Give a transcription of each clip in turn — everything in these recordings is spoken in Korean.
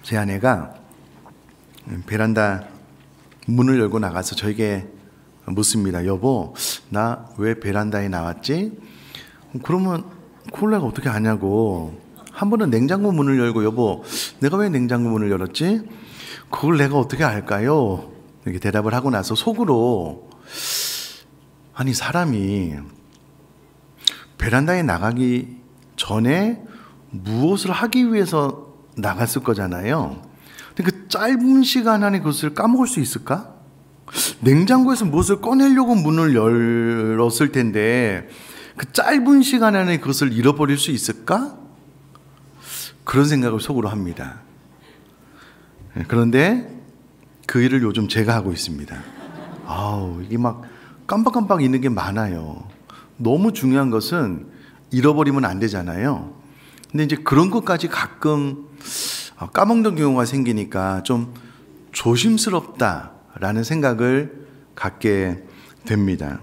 제 아내가 베란다 문을 열고 나가서 저에게 묻습니다. 여보, 나 왜 베란다에 나왔지? 그러면 콜라가 어떻게 아냐고. 한 번은 냉장고 문을 열고, 여보, 내가 왜 냉장고 문을 열었지? 그걸 내가 어떻게 알까요? 이렇게 대답을 하고 나서 속으로, 아니, 사람이 베란다에 나가기 전에 무엇을 하기 위해서 나갔을 거잖아요. 근데 그 짧은 시간 안에 그것을 까먹을 수 있을까? 냉장고에서 무엇을 꺼내려고 문을 열었을 텐데 그 짧은 시간 안에 그것을 잃어버릴 수 있을까? 그런 생각을 속으로 합니다. 그런데 그 일을 요즘 제가 하고 있습니다. 이게 막 깜빡깜빡 있는 게 많아요. 너무 중요한 것은 잃어버리면 안 되잖아요. 근데 이제 그런 것까지 가끔 까먹는 경우가 생기니까 좀 조심스럽다라는 생각을 갖게 됩니다.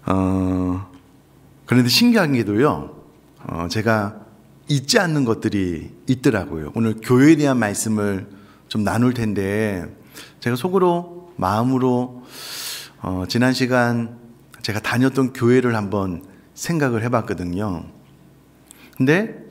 그런데 신기한 게도요, 제가 잊지 않는 것들이 있더라고요. 오늘 교회에 대한 말씀을 좀 나눌 텐데, 제가 속으로, 마음으로, 지난 시간 제가 다녔던 교회를 한번 생각을 해봤거든요. 근데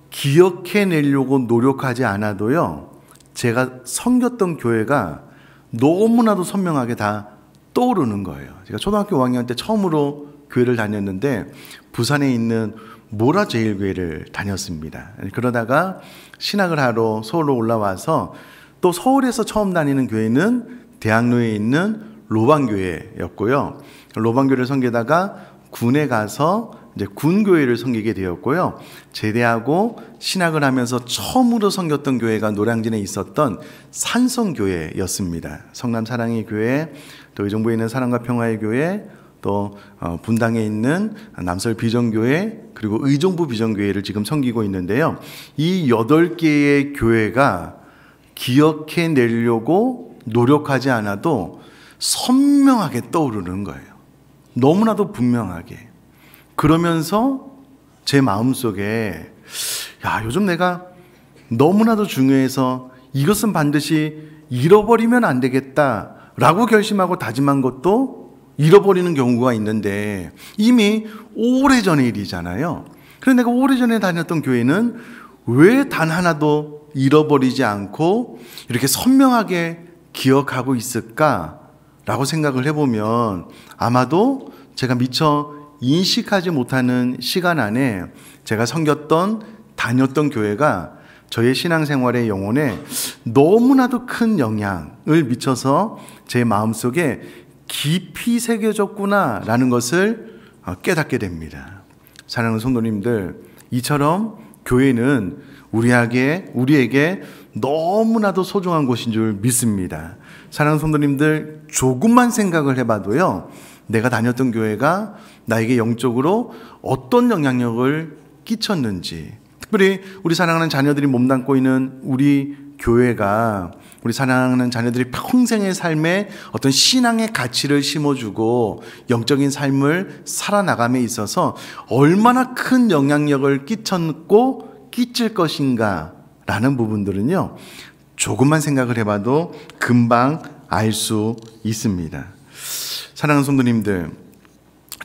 기억해내려고 노력하지 않아도요, 제가 섬겼던 교회가 너무나도 선명하게 다 떠오르는 거예요. 제가 초등학교 5학년 때 처음으로 교회를 다녔는데 부산에 있는 모라제일교회를 다녔습니다. 그러다가 신학을 하러 서울로 올라와서 또 서울에서 처음 다니는 교회는 대학로에 있는 로방교회였고요. 로방교회를 섬기다가 군에 가서 이제 군교회를 섬기게 되었고요. 제대하고 신학을 하면서 처음으로 섬겼던 교회가 노량진에 있었던 산성교회였습니다. 성남 사랑의 교회, 또 의정부에 있는 사랑과 평화의 교회, 또 분당에 있는 남설 비전교회, 그리고 의정부 비전교회를 지금 섬기고 있는데요. 이 8개의 교회가 기억해내려고 노력하지 않아도 선명하게 떠오르는 거예요. 너무나도 분명하게. 그러면서 제 마음속에 요즘 내가 너무나도 중요해서 이것은 반드시 잃어버리면 안 되겠다라고 결심하고 다짐한 것도 잃어버리는 경우가 있는데 이미 오래전의 일이잖아요. 그런데 내가 오래전에 다녔던 교회는 왜 단 하나도 잃어버리지 않고 이렇게 선명하게 기억하고 있을까라고 생각을 해보면 아마도 제가 미처 인식하지 못하는 시간 안에 제가 섬겼던 다녔던 교회가 저의 신앙생활의 영혼에 너무나도 큰 영향을 미쳐서 제 마음속에 깊이 새겨졌구나라는 것을 깨닫게 됩니다. 사랑하는 성도님들, 이처럼 교회는 우리에게 너무나도 소중한 곳인 줄 믿습니다. 사랑하는 성도님들, 조금만 생각을 해봐도요, 내가 다녔던 교회가 나에게 영적으로 어떤 영향력을 끼쳤는지, 특별히 우리 사랑하는 자녀들이 몸담고 있는 우리 교회가 우리 사랑하는 자녀들이 평생의 삶에 어떤 신앙의 가치를 심어주고 영적인 삶을 살아나감에 있어서 얼마나 큰 영향력을 끼쳤고 끼칠 것인가 라는 부분들은요, 조금만 생각을 해봐도 금방 알 수 있습니다. 사랑하는 성도님들,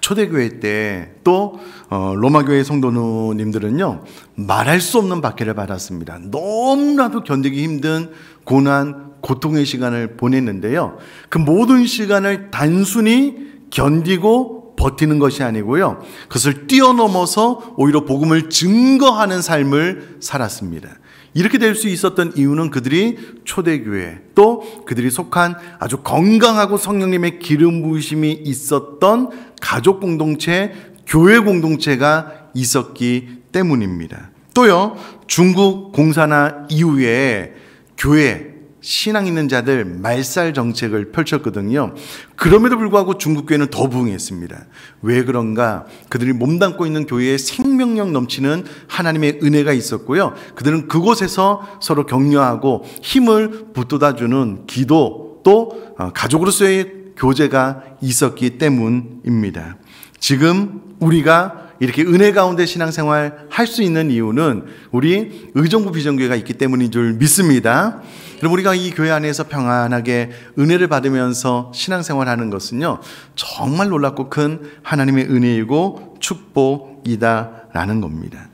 초대교회 때 또 로마교회 성도님들은요, 말할 수 없는 박해를 받았습니다. 너무나도 견디기 힘든 고난, 고통의 시간을 보냈는데요, 그 모든 시간을 단순히 견디고 버티는 것이 아니고요, 그것을 뛰어넘어서 오히려 복음을 증거하는 삶을 살았습니다. 이렇게 될 수 있었던 이유는 그들이 초대교회, 또 그들이 속한 아주 건강하고 성령님의 기름 부으심이 있었던 가족 공동체, 교회 공동체가 있었기 때문입니다. 또요, 중국 공산화 이후에 교회, 신앙 있는 자들 말살 정책을 펼쳤거든요. 그럼에도 불구하고 중국 교회는 더 부흥했습니다. 왜 그런가? 그들이 몸담고 있는 교회에 생명력 넘치는 하나님의 은혜가 있었고요, 그들은 그곳에서 서로 격려하고 힘을 북돋아주는 기도, 또 가족으로서의 교제가 있었기 때문입니다. 지금 우리가 이렇게 은혜 가운데 신앙생활 할 수 있는 이유는 우리 의정부 비전교회가 있기 때문인 줄 믿습니다. 그럼 우리가 이 교회 안에서 평안하게 은혜를 받으면서 신앙생활하는 것은요, 정말 놀랍고 큰 하나님의 은혜이고 축복이다라는 겁니다.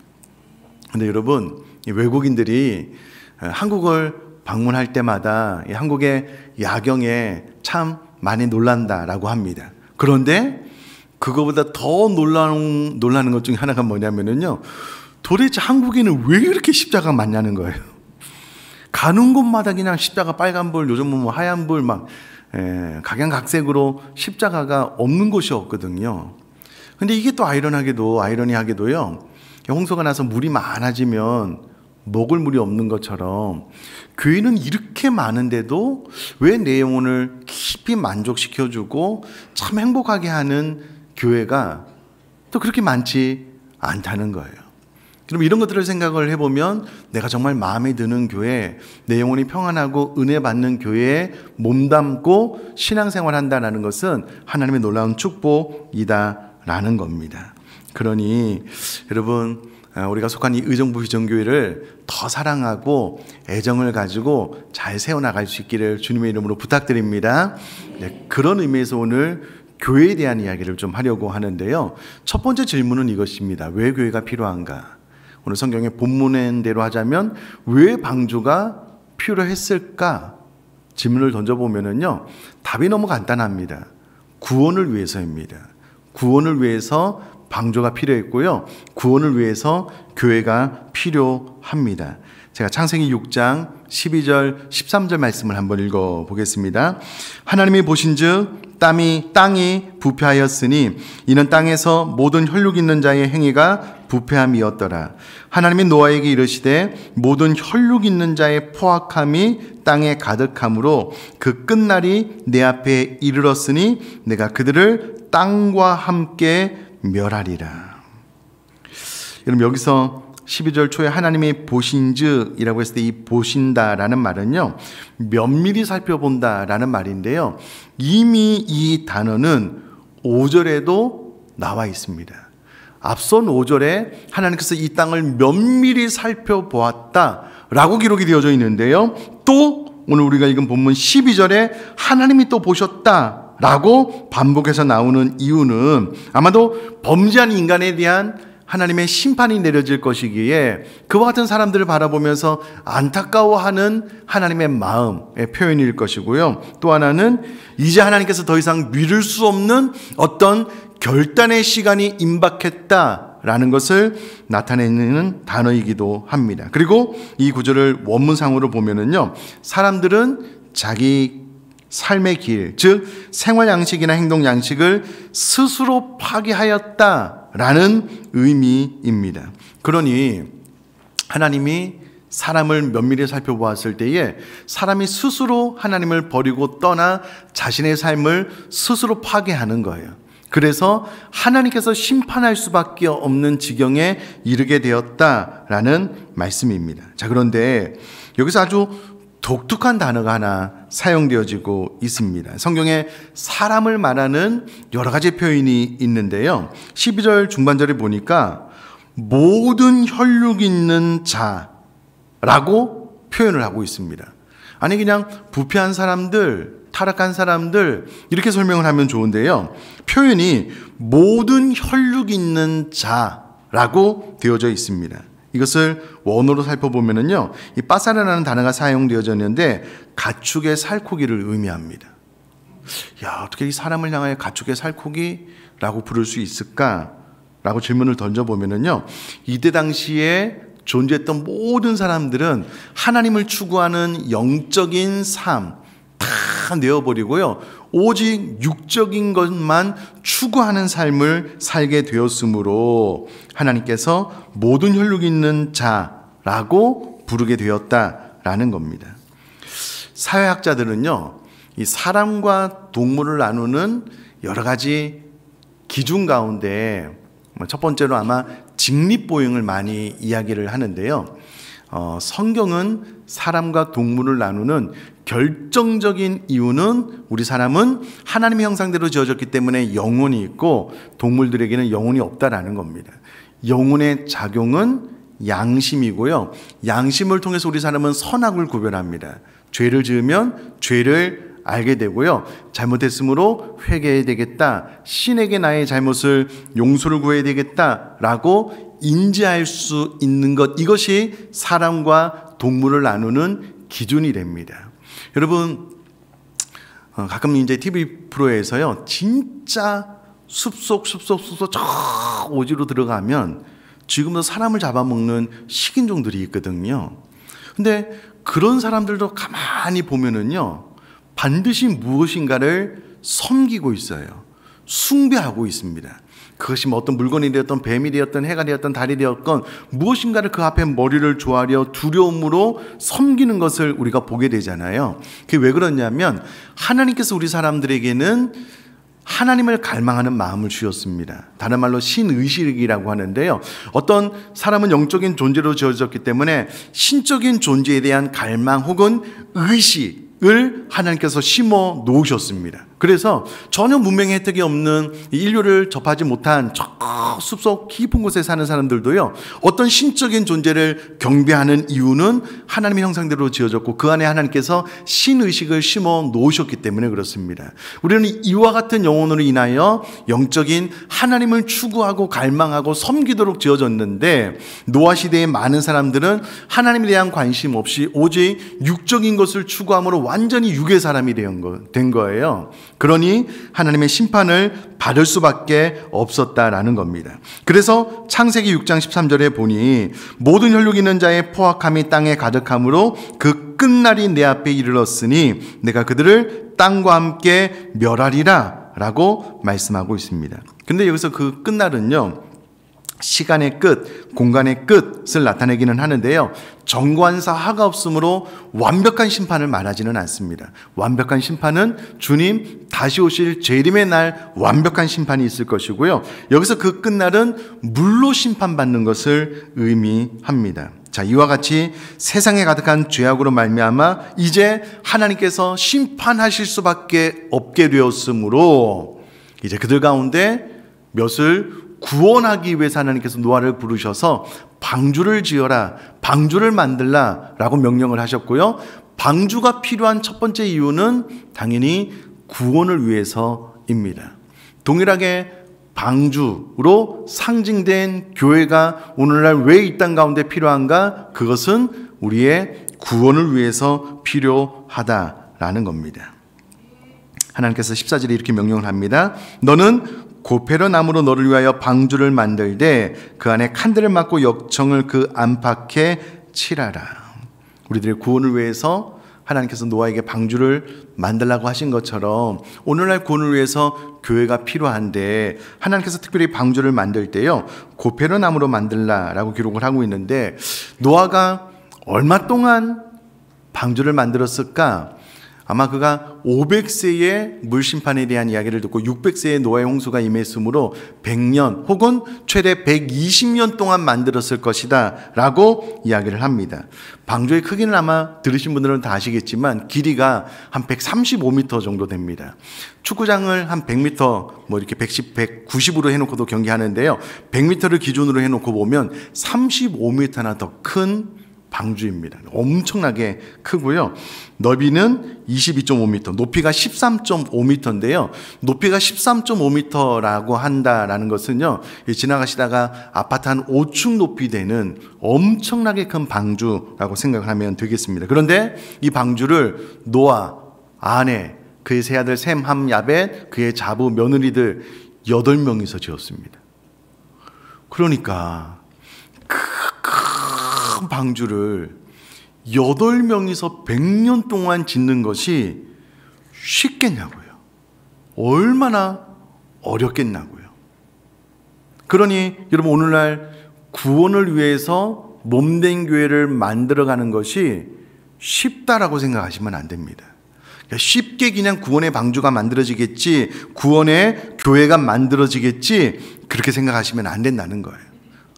근데 여러분, 외국인들이 한국을 방문할 때마다 이 한국의 야경에 참 많이 놀란다라고 합니다. 그런데 그거보다 더 놀라는 것 중에 하나가 뭐냐면요, 도대체 한국에는 왜 이렇게 십자가가 많냐는 거예요. 가는 곳마다 그냥 십자가 빨간불, 요즘은 뭐 하얀불 막 각양각색으로 십자가가 없는 곳이 없거든요. 근데 이게 또 아이러니하게도요, 홍수가 나서 물이 많아지면 먹을 물이 없는 것처럼 교회는 이렇게 많은데도 왜 내 영혼을 깊이 만족시켜주고 참 행복하게 하는 교회가 또 그렇게 많지 않다는 거예요. 그럼 이런 것들을 생각을 해보면 내가 정말 마음에 드는 교회, 내 영혼이 평안하고 은혜 받는 교회에 몸담고 신앙생활 한다는 것은 하나님의 놀라운 축복이다라는 겁니다. 그러니 여러분, 우리가 속한 이 의정부 비전교회를 더 사랑하고 애정을 가지고 잘 세워나갈 수 있기를 주님의 이름으로 부탁드립니다. 네, 그런 의미에서 오늘 교회에 대한 이야기를 좀 하려고 하는데요. 첫 번째 질문은 이것입니다. 왜 교회가 필요한가? 오늘 성경의 본문대로 하자면 왜 방주가 필요했을까? 질문을 던져보면요, 답이 너무 간단합니다. 구원을 위해서입니다. 구원을 위해서 방주가 필요했고요, 구원을 위해서 교회가 필요합니다. 제가 창세기 6장 12절 13절 말씀을 한번 읽어보겠습니다. 하나님이 보신즉 땅이 부패하였으니 이는 땅에서 모든 혈육 있는 자의 행위가 부패함이었더라. 하나님이 노아에게 이르시되 모든 혈육 있는 자의 포악함이 땅에 가득함으로 그 끝날이 내 앞에 이르렀으니 내가 그들을 땅과 함께 멸하리라. 여러분, 여기서 12절 초에 하나님이 보신즉이라고 했을 때 이 보신다라는 말은요, 면밀히 살펴본다라는 말인데요, 이미 이 단어는 5절에도 나와 있습니다. 앞선 5절에 하나님께서 이 땅을 면밀히 살펴보았다라고 기록이 되어져 있는데요, 또 오늘 우리가 읽은 본문 12절에 하나님이 또 보셨다라고 반복해서 나오는 이유는 아마도 범죄한 인간에 대한 하나님의 심판이 내려질 것이기에 그와 같은 사람들을 바라보면서 안타까워하는 하나님의 마음의 표현일 것이고요, 또 하나는 이제 하나님께서 더 이상 미룰 수 없는 어떤 결단의 시간이 임박했다라는 것을 나타내는 단어이기도 합니다. 그리고 이 구절을 원문상으로 보면은요, 사람들은 자기 삶의 길, 즉 생활 양식이나 행동 양식을 스스로 파괴하였다라는 의미입니다. 그러니 하나님이 사람을 면밀히 살펴보았을 때에 사람이 스스로 하나님을 버리고 떠나 자신의 삶을 스스로 파괴하는 거예요. 그래서 하나님께서 심판할 수밖에 없는 지경에 이르게 되었다라는 말씀입니다. 자, 그런데 여기서 아주 독특한 단어가 하나 사용되어지고 있습니다. 성경에 사람을 말하는 여러 가지 표현이 있는데요, 12절 중반절에 보니까 모든 혈육 있는 자라고 표현을 하고 있습니다. 아니, 그냥 부패한 사람들, 타락한 사람들 이렇게 설명을 하면 좋은데요, 표현이 모든 혈육 있는 자라고 되어져 있습니다. 이것을 원어로 살펴보면은요, 이 빠사라는 단어가 사용되어졌는데 가축의 살코기를 의미합니다. 야, 어떻게 이 사람을 향하여 가축의 살코기라고 부를 수 있을까라고 질문을 던져보면은요, 이때 당시에 존재했던 모든 사람들은 하나님을 추구하는 영적인 삶 다 내어버리고요, 오직 육적인 것만 추구하는 삶을 살게 되었으므로 하나님께서 모든 혈육 있는 자라고 부르게 되었다라는 겁니다. 사회학자들은요, 이 사람과 동물을 나누는 여러 가지 기준 가운데 첫 번째로 아마 직립보행을 많이 이야기를 하는데요, 성경은 사람과 동물을 나누는 결정적인 이유는 우리 사람은 하나님의 형상대로 지어졌기 때문에 영혼이 있고 동물들에게는 영혼이 없다라는 겁니다. 영혼의 작용은 양심이고요. 양심을 통해서 우리 사람은 선악을 구별합니다. 죄를 지으면 죄를 알게 되고요. 잘못했으므로 회개해야 되겠다. 신에게 나의 잘못을 용서를 구해야 되겠다라고 인지할 수 있는 것, 이것이 사람과 동물을 나누는 기준이 됩니다. 여러분, 가끔 이제 TV 프로에서요, 진짜 숲속 저 오지로 들어가면 지금도 사람을 잡아먹는 식인종들이 있거든요. 근데 그런 사람들도 가만히 보면은요, 반드시 무엇인가를 섬기고 있어요. 숭배하고 있습니다. 그것이 뭐 어떤 물건이 되었던 뱀이 되었던 해가 되었던 달이 되었건 무엇인가를 그 앞에 머리를 조아려 두려움으로 섬기는 것을 우리가 보게 되잖아요. 그게 왜 그러냐면 하나님께서 우리 사람들에게는 하나님을 갈망하는 마음을 주셨습니다. 다른 말로 신의식이라고 하는데요. 어떤 사람은 영적인 존재로 지어졌기 때문에 신적인 존재에 대한 갈망 혹은 의식을 하나님께서 심어 놓으셨습니다. 그래서 전혀 문명의 혜택이 없는 인류를 접하지 못한 저 숲속 깊은 곳에 사는 사람들도요, 어떤 신적인 존재를 경배하는 이유는 하나님의 형상대로 지어졌고 그 안에 하나님께서 신의식을 심어 놓으셨기 때문에 그렇습니다. 우리는 이와 같은 영혼으로 인하여 영적인 하나님을 추구하고 갈망하고 섬기도록 지어졌는데, 노아 시대의 많은 사람들은 하나님에 대한 관심 없이 오직 육적인 것을 추구함으로 완전히 육의 사람이 된 거예요. 그러니 하나님의 심판을 받을 수밖에 없었다라는 겁니다. 그래서 창세기 6장 13절에 보니 모든 혈육 있는 자의 포악함이 땅에 가득함으로 그 끝날이 내 앞에 이르렀으니 내가 그들을 땅과 함께 멸하리라 라고 말씀하고 있습니다. 근데 여기서 그 끝날은요, 시간의 끝, 공간의 끝을 나타내기는 하는데요, 정관사하가 없으므로 완벽한 심판을 말하지는 않습니다. 완벽한 심판은 주님 다시 오실 재림의 날 완벽한 심판이 있을 것이고요, 여기서 그 끝날은 물로 심판받는 것을 의미합니다. 자, 이와 같이 세상에 가득한 죄악으로 말미암아 이제 하나님께서 심판하실 수밖에 없게 되었으므로 이제 그들 가운데 몇을 구원하기 위해서 하나님께서 노아를 부르셔서 방주를 지어라, 방주를 만들라 라고 명령을 하셨고요, 방주가 필요한 첫 번째 이유는 당연히 구원을 위해서입니다. 동일하게 방주로 상징된 교회가 오늘날 왜 이 땅 가운데 필요한가? 그것은 우리의 구원을 위해서 필요하다라는 겁니다. 하나님께서 14절에 이렇게 명령을 합니다. 너는 고페르 나무로 너를 위하여 방주를 만들되 그 안에 칸들을 막고 역청을 그 안팎에 칠하라. 우리들의 구원을 위해서 하나님께서 노아에게 방주를 만들라고 하신 것처럼 오늘날 구원을 위해서 교회가 필요한데 하나님께서 특별히 방주를 만들 때요, 고페르 나무로 만들라라고 기록을 하고 있는데, 노아가 얼마 동안 방주를 만들었을까? 아마 그가 500세의 물심판에 대한 이야기를 듣고 600세의 노아의 홍수가 임했으므로 100년 혹은 최대 120년 동안 만들었을 것이다 라고 이야기를 합니다. 방주의 크기는 아마 들으신 분들은 다 아시겠지만 길이가 한 135m 정도 됩니다. 축구장을 한 100m 뭐 이렇게 110, 190으로 해놓고도 경기하는데요, 100m를 기준으로 해놓고 보면 35m나 더 큰 방주입니다. 엄청나게 크고요, 너비는 22.5m, 높이가 13.5m인데요 높이가 13.5m라고 한다라는 것은요, 지나가시다가 아파트 한 5층 높이 되는 엄청나게 큰 방주라고 생각하면 되겠습니다. 그런데 이 방주를 노아, 아내, 그의 세 아들 셈, 함, 야벳, 그의 자부, 며느리들 8명이서 지었습니다. 그러니까 큰 방주를 8명이서 100년 동안 짓는 것이 쉽겠냐고요. 얼마나 어렵겠냐고요. 그러니 여러분, 오늘날 구원을 위해서 몸된 교회를 만들어가는 것이 쉽다라고 생각하시면 안 됩니다. 쉽게 그냥 구원의 방주가 만들어지겠지, 구원의 교회가 만들어지겠지, 그렇게 생각하시면 안 된다는 거예요.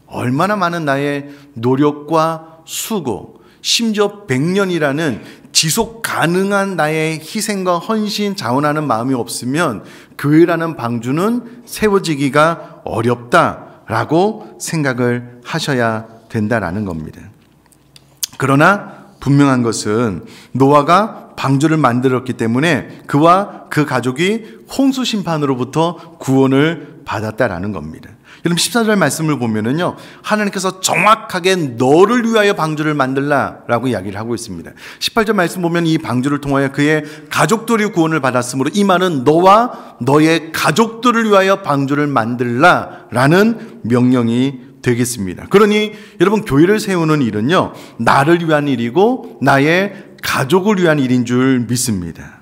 얼마나 많은 나의 노력과 수고, 심지어 100년이라는 지속 가능한 나의 희생과 헌신, 자원하는 마음이 없으면 교회라는 방주는 세워지기가 어렵다라고 생각을 하셔야 된다라는 겁니다. 그러나 분명한 것은 노아가 방주를 만들었기 때문에 그와 그 가족이 홍수 심판으로부터 구원을 받았다라는 겁니다. 여러분 14절 말씀을 보면은요, 하나님께서 정확하게 너를 위하여 방주를 만들라라고 이야기를 하고 있습니다. 18절 말씀 보면 이 방주를 통하여 그의 가족들이 구원을 받았으므로 이 말은 너와 너의 가족들을 위하여 방주를 만들라라는 명령이 되겠습니다. 그러니 여러분 교회를 세우는 일은요, 나를 위한 일이고 나의 가족을 위한 일인 줄 믿습니다.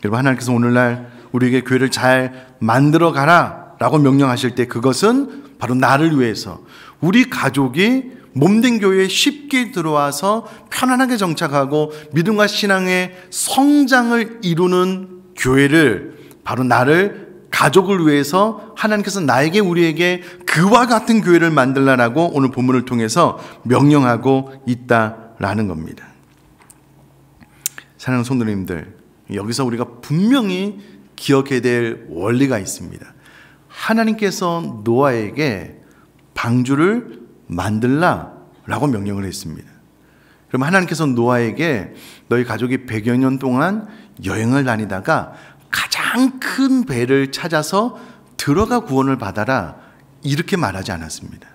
여러분 하나님께서 오늘날 우리에게 교회를 잘 만들어 가라 라고 명령하실 때 그것은 바로 나를 위해서, 우리 가족이 몸된 교회에 쉽게 들어와서 편안하게 정착하고 믿음과 신앙의 성장을 이루는 교회를, 바로 나를, 가족을 위해서 하나님께서 나에게, 우리에게 그와 같은 교회를 만들라라고 오늘 본문을 통해서 명령하고 있다라는 겁니다. 사랑하는 성도님들, 여기서 우리가 분명히 기억해야 될 원리가 있습니다. 하나님께서 노아에게 방주를 만들라라고 명령을 했습니다. 그럼 하나님께서 노아에게 너희 가족이 100여 년 동안 여행을 다니다가 가장 큰 배를 찾아서 들어가 구원을 받아라 이렇게 말하지 않았습니다.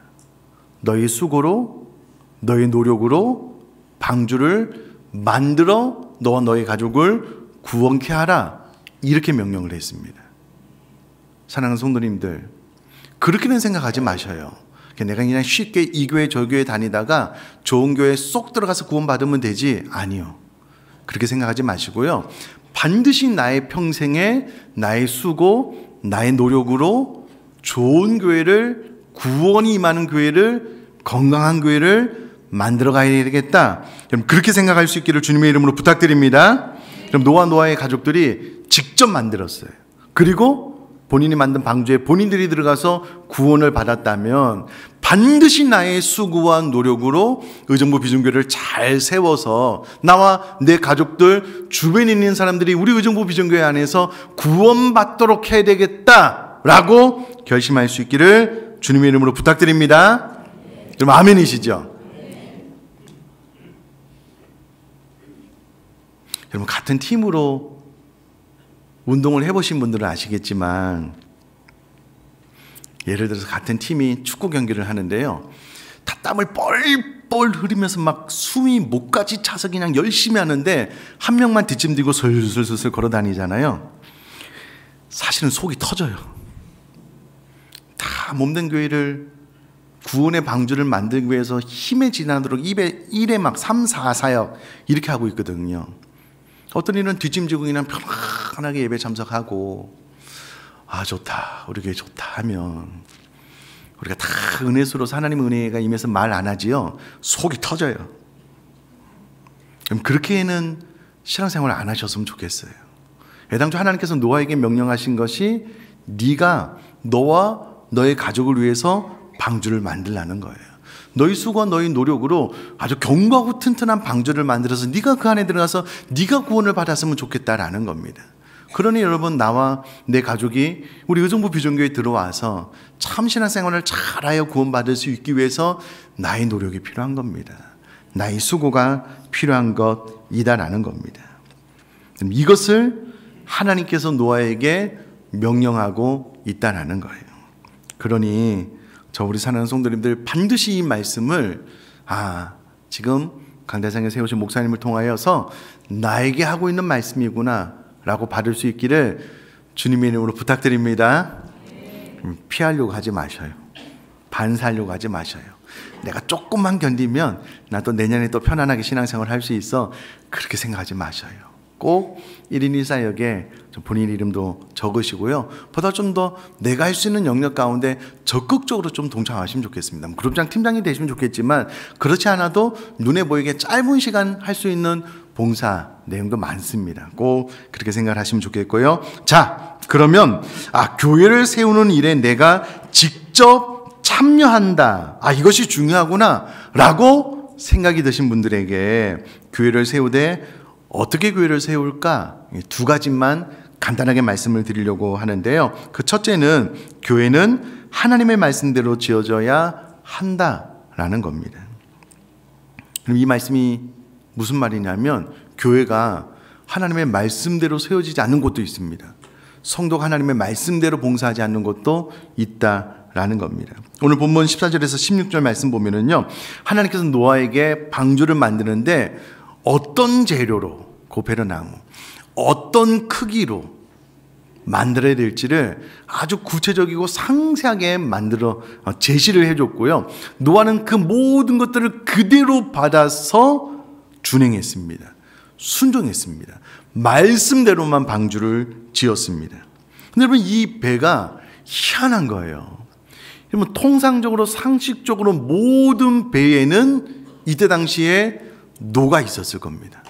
너희 수고로, 너희 노력으로 방주를 만들어 너와 너희 가족을 구원케 하라 이렇게 명령을 했습니다. 사랑하는 성도님들, 그렇게는 생각하지 마셔요. 내가 그냥 쉽게 이 교회 저 교회 다니다가 좋은 교회 쏙 들어가서 구원받으면 되지. 아니요, 그렇게 생각하지 마시고요, 반드시 나의 평생에 나의 수고, 나의 노력으로 좋은 교회를, 구원이 임하는 교회를, 건강한 교회를 만들어 가야 되겠다. 여러분 그렇게 생각할 수 있기를 주님의 이름으로 부탁드립니다. 그럼 노아의 가족들이 직접 만들었어요. 그리고 본인이 만든 방주에 본인들이 들어가서 구원을 받았다면 반드시 나의 수고와 노력으로 의정부 비전교회를 잘 세워서 나와 내 가족들, 주변에 있는 사람들이 우리 의정부 비전교회 안에서 구원받도록 해야 되겠다라고 결심할 수 있기를 주님의 이름으로 부탁드립니다. 여러분 아멘이시죠? 여러분 같은 팀으로 운동을 해보신 분들은 아시겠지만, 예를 들어서 같은 팀이 축구 경기를 하는데요, 다 땀을 뻘뻘 흐리면서 막 숨이 목까지 차서 그냥 열심히 하는데 한 명만 뒷짐지고 슬슬슬슬 걸어 다니잖아요. 사실은 속이 터져요. 다 몸된 교회를, 구원의 방주를 만들기 위해서 힘에 지나도록 일에 막 3, 4, 4역 이렇게 하고 있거든요. 어떤 이는 뒷짐지고 그냥 편안하게 예배 참석하고, 아 좋다, 우리 교회 좋다 하면 우리가 다 은혜수로서 하나님의 은혜가 임해서 말 안 하지요. 속이 터져요. 그럼 그렇게는 신앙생활을 안 하셨으면 좋겠어요. 애당초 하나님께서 노아에게 명령하신 것이 네가 너와 너의 가족을 위해서 방주를 만들라는 거예요. 너희 수고와 너희 노력으로 아주 견고하고 튼튼한 방주를 만들어서 네가 그 안에 들어가서 네가 구원을 받았으면 좋겠다라는 겁니다. 그러니 여러분, 나와 내 가족이 우리 의정부 비전교회에 들어와서 참 신앙생활을 잘하여 구원받을 수 있기 위해서 나의 노력이 필요한 겁니다. 나의 수고가 필요한 것이다라는 겁니다. 이것을 하나님께서 노아에게 명령하고 있다라는 거예요. 그러니 저 우리 사랑하는 성도님들, 반드시 이 말씀을 지금 강대상에 세우신 목사님을 통하여서 나에게 하고 있는 말씀이구나 라고 받을 수 있기를 주님의 이름으로 부탁드립니다. 피하려고 하지 마셔요. 반사하려고 하지 마셔요. 내가 조금만 견디면 나 또 내년에 또 편안하게 신앙생활 할 수 있어, 그렇게 생각하지 마셔요. 꼭 1인 1사역에 본인 이름도 적으시고요. 보다 좀 더 내가 할 수 있는 영역 가운데 적극적으로 좀 동참하시면 좋겠습니다. 그룹장 팀장이 되시면 좋겠지만, 그렇지 않아도 눈에 보이게 짧은 시간 할 수 있는 봉사 내용도 많습니다. 꼭 그렇게 생각을 하시면 좋겠고요. 자, 그러면 교회를 세우는 일에 내가 직접 참여한다, 이것이 중요하구나 라고 생각이 드신 분들에게 교회를 세우되 어떻게 교회를 세울까? 두 가지만 간단하게 말씀을 드리려고 하는데요. 그 첫째는 교회는 하나님의 말씀대로 지어져야 한다라는 겁니다. 그럼 이 말씀이 무슨 말이냐면 교회가 하나님의 말씀대로 세워지지 않는 곳도 있습니다. 성도가 하나님의 말씀대로 봉사하지 않는 곳도 있다라는 겁니다. 오늘 본문 14절에서 16절 말씀 보면은요, 하나님께서 노아에게 방주를 만드는데 어떤 재료로, 고페르나무, 어떤 크기로 만들어야 될지를 아주 구체적이고 상세하게 만들어 제시를 해줬고요. 노아는 그 모든 것들을 그대로 받아서 준행했습니다. 순종했습니다. 말씀대로만 방주를 지었습니다. 근데 여러분, 이 배가 희한한 거예요. 여러분, 통상적으로 상식적으로 모든 배에는 이때 당시에 노가 있었을 겁니다.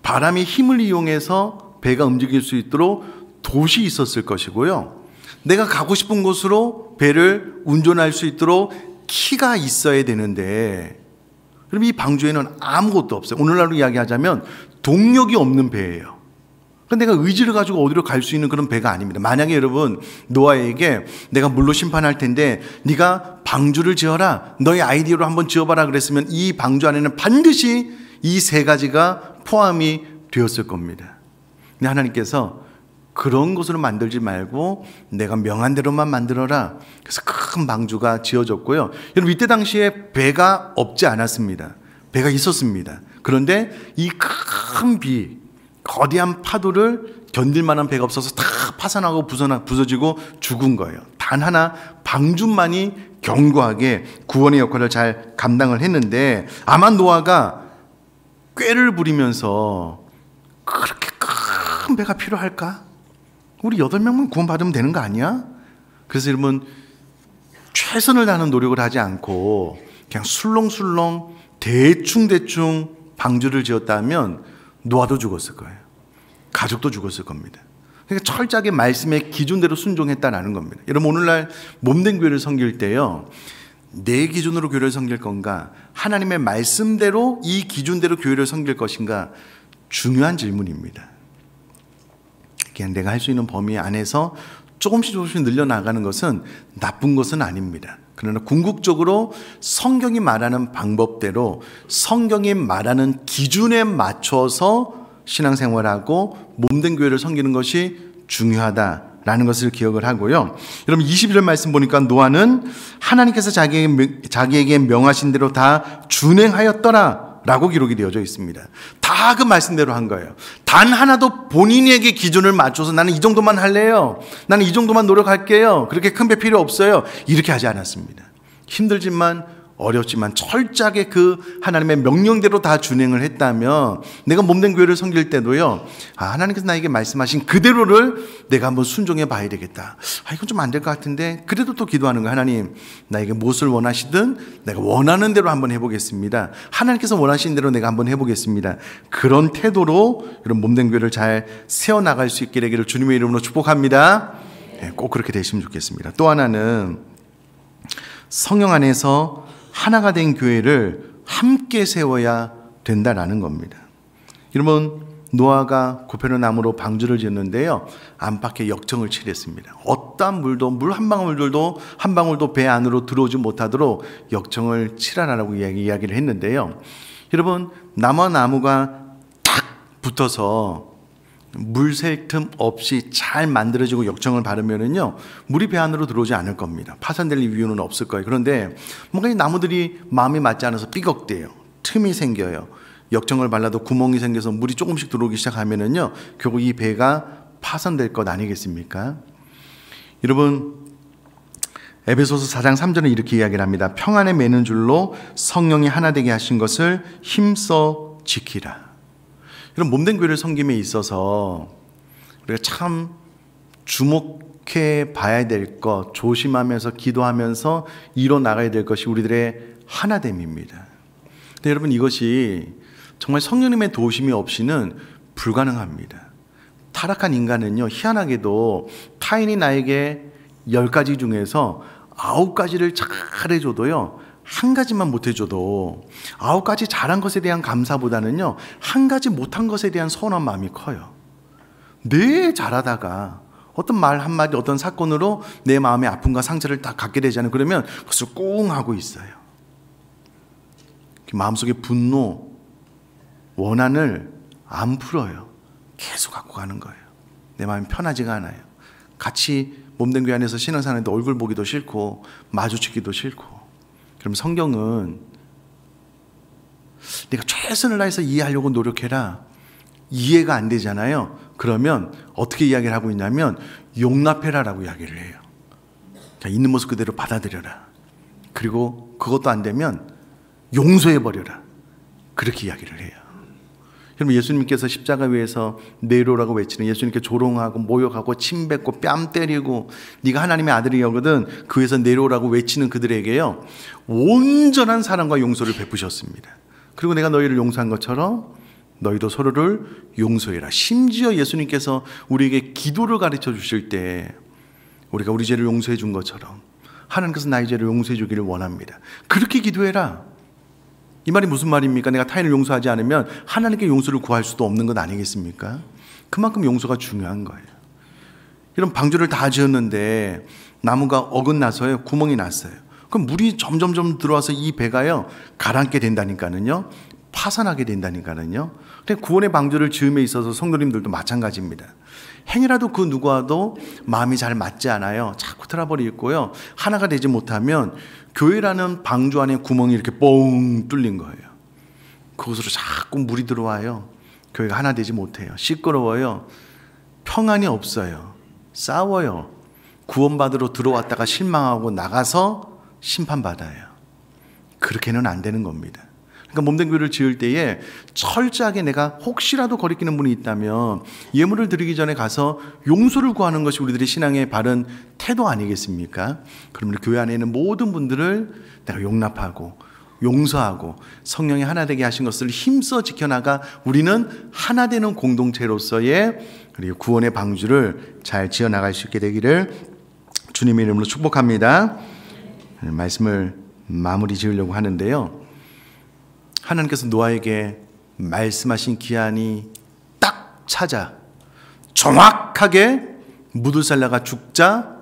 바람의 힘을 이용해서 배가 움직일 수 있도록 돛이 있었을 것이고요. 내가 가고 싶은 곳으로 배를 운전할 수 있도록 키가 있어야 되는데, 그럼 이 방주에는 아무것도 없어요. 오늘날로 이야기하자면 동력이 없는 배예요. 그러니까 내가 의지를 가지고 어디로 갈 수 있는 그런 배가 아닙니다. 만약에 여러분, 노아에게 내가 물로 심판할 텐데 네가 방주를 지어라, 너의 아이디어로 한번 지어봐라 그랬으면 이 방주 안에는 반드시 이 세 가지가 포함이 되었을 겁니다. 근데 하나님께서 그런 것으로 만들지 말고 내가 명한 대로만 만들어라. 그래서 큰 방주가 지어졌고요. 여러분, 이때 당시에 배가 없지 않았습니다. 배가 있었습니다. 그런데 이 큰 비, 거대한 파도를 견딜 만한 배가 없어서 다 파산하고 부서지고 죽은 거예요. 단 하나 방주만이 견고하게 구원의 역할을 잘 감당을 했는데, 아마 노아가 꾀를 부리면서 그렇게 큰 배가 필요할까? 우리 8명만 구원받으면 되는 거 아니야? 그래서 여러분, 최선을 다하는 노력을 하지 않고 그냥 술렁술렁 대충 방주를 지었다면 노아도 죽었을 거예요. 가족도 죽었을 겁니다. 그러니까 철저하게 말씀의 기준대로 순종했다는 겁니다. 여러분, 오늘날 몸된 교회를 섬길 때요, 내 기준으로 교회를 섬길 건가, 하나님의 말씀대로 이 기준대로 교회를 섬길 것인가, 중요한 질문입니다. 그냥 내가 할 수 있는 범위 안에서 조금씩 늘려나가는 것은 나쁜 것은 아닙니다. 그러나 궁극적으로 성경이 말하는 방법대로, 성경이 말하는 기준에 맞춰서 신앙생활하고 몸된 교회를 섬기는 것이 중요하다라는 것을 기억을 하고요. 여러분, 21절 말씀 보니까 노아는 하나님께서 자기에게 명하신 대로 다 준행하였더라 라고 기록이 되어져 있습니다. 다 그 말씀대로 한 거예요. 단 하나도 본인에게 기준을 맞춰서 나는 이 정도만 할래요, 나는 이 정도만 노력할게요, 그렇게 큰 배 필요 없어요, 이렇게 하지 않았습니다. 힘들지만 어렵지만 철저하게 그 하나님의 명령대로 다 준행을 했다면 내가 몸된 교회를 섬길 때도요, 하나님께서 나에게 말씀하신 그대로를 내가 한번 순종해 봐야 되겠다. 이건 좀 안 될 것 같은데 그래도 또 기도하는 거예요. 하나님, 나에게 무엇을 원하시든 내가 원하는 대로 한번 해보겠습니다. 하나님께서 원하시는 대로 내가 한번 해보겠습니다. 그런 태도로 이런 몸된 교회를 잘 세워나갈 수 있게 되기를 주님의 이름으로 축복합니다. 꼭 그렇게 되시면 좋겠습니다. 또 하나는 성령 안에서 하나가 된 교회를 함께 세워야 된다라는 겁니다. 여러분, 노아가 고페르나무로 방주를 지었는데요, 안팎에 역청을 칠했습니다. 어떠한 물도, 물 한 방울도 배 안으로 들어오지 못하도록 역청을 칠하라고 이야기를 했는데요. 여러분, 나무와 나무가 탁 붙어서 물 셀 틈 없이 잘 만들어지고 역청을 바르면은요, 물이 배 안으로 들어오지 않을 겁니다. 파산될 이유는 없을 거예요. 그런데 뭔가 이 나무들이 마음이 맞지 않아서 삐걱대요. 틈이 생겨요. 역청을 발라도 구멍이 생겨서 물이 조금씩 들어오기 시작하면은요, 결국 이 배가 파산될 것 아니겠습니까? 여러분, 에베소서 4장 3절은 이렇게 이야기를 합니다. 평안에 매는 줄로 성령이 하나 되게 하신 것을 힘써 지키라. 이런 몸된 교회를 섬김에 있어서 우리가 참 주목해 봐야 될 것, 조심하면서 기도하면서 이뤄나가야 될 것이 우리들의 하나됨입니다. 근데 여러분, 이것이 정말 성령님의 도우심이 없이는 불가능합니다. 타락한 인간은요, 희한하게도 타인이 나에게 10가지 중에서 9가지를 잘해줘도요, 한 가지만 못해줘도 9가지 잘한 것에 대한 감사보다는요, 한 가지 못한 것에 대한 서운한 마음이 커요. 늘 잘하다가 어떤 말 한마디, 어떤 사건으로 내 마음의 아픔과 상처를 다 갖게 되잖아요. 그러면 그것을 꽁 하고 있어요. 마음속에 분노, 원한을 안 풀어요. 계속 갖고 가는 거예요. 내 마음이 편하지가 않아요. 같이 몸된 교회 안에서 신앙생활하는데 얼굴 보기도 싫고 마주치기도 싫고. 그럼 성경은 내가 최선을 다해서 이해하려고 노력해라, 이해가 안 되잖아요. 그러면 어떻게 이야기를 하고 있냐면 용납해라라고 이야기를 해요. 있는 모습 그대로 받아들여라. 그리고 그것도 안 되면 용서해버려라. 그렇게 이야기를 해요. 여러분, 예수님께서 십자가 위에서 내로라고 외치는, 예수님께 조롱하고 모욕하고 침뱉고 뺨 때리고 네가 하나님의 아들이거든 그 위에서 내로라고 외치는 그들에게요, 온전한 사랑과 용서를 베푸셨습니다. 그리고 내가 너희를 용서한 것처럼 너희도 서로를 용서해라. 심지어 예수님께서 우리에게 기도를 가르쳐 주실 때 우리가 우리 죄를 용서해 준 것처럼 하나님께서 나의 죄를 용서해 주기를 원합니다. 그렇게 기도해라. 이 말이 무슨 말입니까? 내가 타인을 용서하지 않으면 하나님께 용서를 구할 수도 없는 것 아니겠습니까? 그만큼 용서가 중요한 거예요. 이런 방주를 다 지었는데 나무가 어긋나서요, 구멍이 났어요. 그럼 물이 점점점 들어와서 이 배가요 가라앉게 된다니까는요, 파산하게 된다니까는요. 근데 구원의 방주를 지음에 있어서 성도님들도 마찬가지입니다. 행이라도 그 누구와도 마음이 잘 맞지 않아요. 자꾸 트러블이 있고요, 하나가 되지 못하면 교회라는 방주 안에 구멍이 이렇게 뻥 뚫린 거예요. 그곳으로 자꾸 물이 들어와요. 교회가 하나 되지 못해요. 시끄러워요. 평안이 없어요. 싸워요. 구원받으러 들어왔다가 실망하고 나가서 심판받아요. 그렇게는 안 되는 겁니다. 그러니까 몸된 교회를 지을 때에 철저하게 내가 혹시라도 거리끼는 분이 있다면 예물을 드리기 전에 가서 용서를 구하는 것이 우리들의 신앙의 바른 태도 아니겠습니까? 그러면 교회 안에 있는 모든 분들을 내가 용납하고 용서하고 성령이 하나 되게 하신 것을 힘써 지켜나가 우리는 하나 되는 공동체로서의 그리고 구원의 방주를 잘 지어나갈 수 있게 되기를 주님의 이름으로 축복합니다. 말씀을 마무리 지으려고 하는데요, 하나님께서 노아에게 말씀하신 기한이 딱 찾아 정확하게 무두살라가 죽자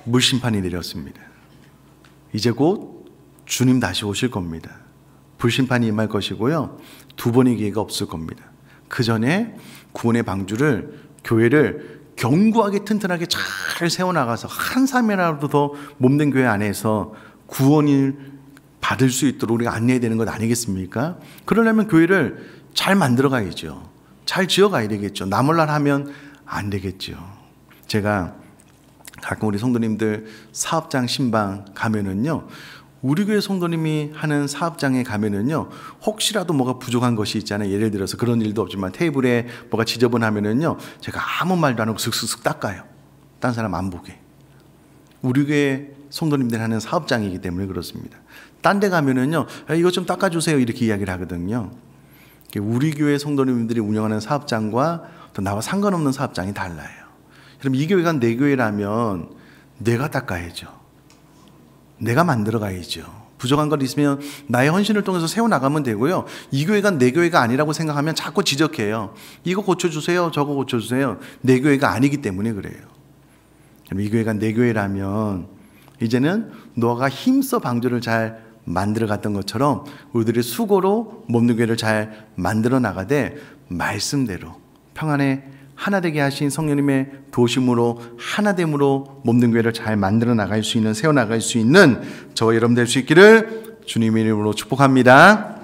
물심판이 내렸습니다. 이제 곧 주님 다시 오실 겁니다. 불심판이 임할 것이고요, 두 번의 기회가 없을 겁니다. 그 전에 구원의 방주를, 교회를 견고하게 튼튼하게 잘 세워나가서 한 사람이라도 더 몸된 교회 안에서 구원을 받을 수 있도록 우리가 안내해야 되는 것 아니겠습니까? 그러려면 교회를 잘 만들어 가야죠. 잘 지어 가야 되겠죠. 나 몰라 하면 안 되겠죠. 제가 가끔 우리 성도님들 사업장 신방 가면은요, 우리 교회 성도님이 하는 사업장에 가면은요, 혹시라도 뭐가 부족한 것이 있잖아요. 예를 들어서 그런 일도 없지만 테이블에 뭐가 지저분하면은요, 제가 아무 말도 안 하고 슥슥슥 닦아요. 딴 사람 안 보게. 우리 교회 성도님들 하는 사업장이기 때문에 그렇습니다. 딴 데 가면은요, 이것 좀 닦아주세요 이렇게 이야기를 하거든요. 우리 교회 성도님들이 운영하는 사업장과 또 나와 상관없는 사업장이 달라요. 그럼 이 교회가 내 교회라면 내가 닦아야죠. 내가 만들어 가야죠. 부족한 것 있으면 나의 헌신을 통해서 세워나가면 되고요, 이 교회가 내 교회가 아니라고 생각하면 자꾸 지적해요. 이거 고쳐주세요, 저거 고쳐주세요. 내 교회가 아니기 때문에 그래요. 그럼 이 교회가 내 교회라면 이제는 노아가 힘써 방주를 잘 만들어 갔던 것처럼 우리들의 수고로 몸된 교회를 잘 만들어 나가되 말씀대로 평안에 하나 되게 하신 성령님의 도심으로 하나됨으로 몸된 교회를 잘 만들어 나갈 수 있는, 세워 나갈 수 있는 저와 여러분 될 수 있기를 주님의 이름으로 축복합니다.